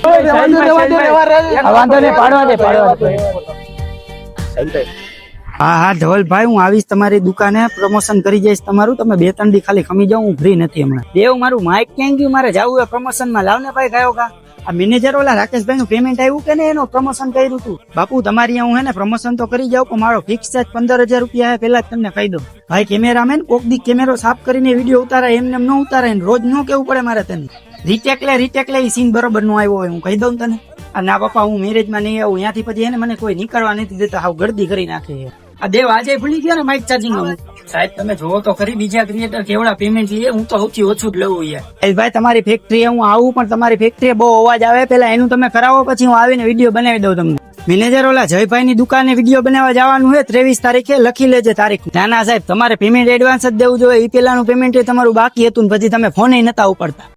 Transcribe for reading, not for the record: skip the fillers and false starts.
વાંધો નહીં, પાડવા દે. હા હા ધવલભાઈ, હું આવીશ તમારી દુકાને, પ્રમોશન કરી જઈશ તમારું. તમે 2-3 દી ખાલી ખમી જાઓ, હું ફ્રી નથી હમણાં. દેવ, મારું માઇક ક્યાં ગયું? મારે જવું હોય પ્રમોશન માં. લાવ ને ભાઈ, ગયો કા આ મેનેજર ઓલા રાકેશભાઈ નું પેમેન્ટ આવ્યું કે ને એનું પ્રમોશન કર્યું હતું. બાપુ તમારી હું હે ને પ્રમોશન તો કરી જાઉં, પણ મારો ફિક્સ ચાર્જ 15,000 રૂપિયા પેલા જ તમને કહી દો. ભાઈ કેમેરામેન કોક દી કેમેરો સાફ કરીને વિડીયો ઉતારાય, એમને એમ ન ઉતારાય. રોજ ન કેવું પડે મારે તને. રીટેક લે સીન બરોબર નો આવ્યો હોય, હું કહી દઉં તને. ના પપ્પા, હું મેરેજ માં નહીં આવું. ત્યાંથી પછી એને મને કોઈ નીકળવા નથી દેતા, હાવ ગરદી કરી નાખે. આ દેવ આજે ભૂલી ગયા ને માઇક ચાર્જિંગ. સાહેબ તમે જોવો તો ખરી, બીજા ક્રિએટર કેવડા પેમેન્ટ લે, હું તો સૌથી ઓછું જ લઉં યાર. ભાઈ તમારી ફેક્ટરી હું આવું, પણ તમારી ફેક્ટરી બહુ અવાજ આવે, પેલા એનું તમે કરાવો, પછી હું આવીને વિડીયો બનાવી દઉં તમને. મેનેજર ઓલા જયભાઈ ની દુકાને વિડીયો બનાવવા જવાનું છે 23 તારીખે, લખી લેજે તારીખ. ના સાહેબ, તમારે પેમેન્ટ એડવાન્સ જ દેવું જોઈએ. એ પેલાનું પેમેન્ટ તમારું બાકી હતું, પછી તમે ફોન નતા ઉપાડતા.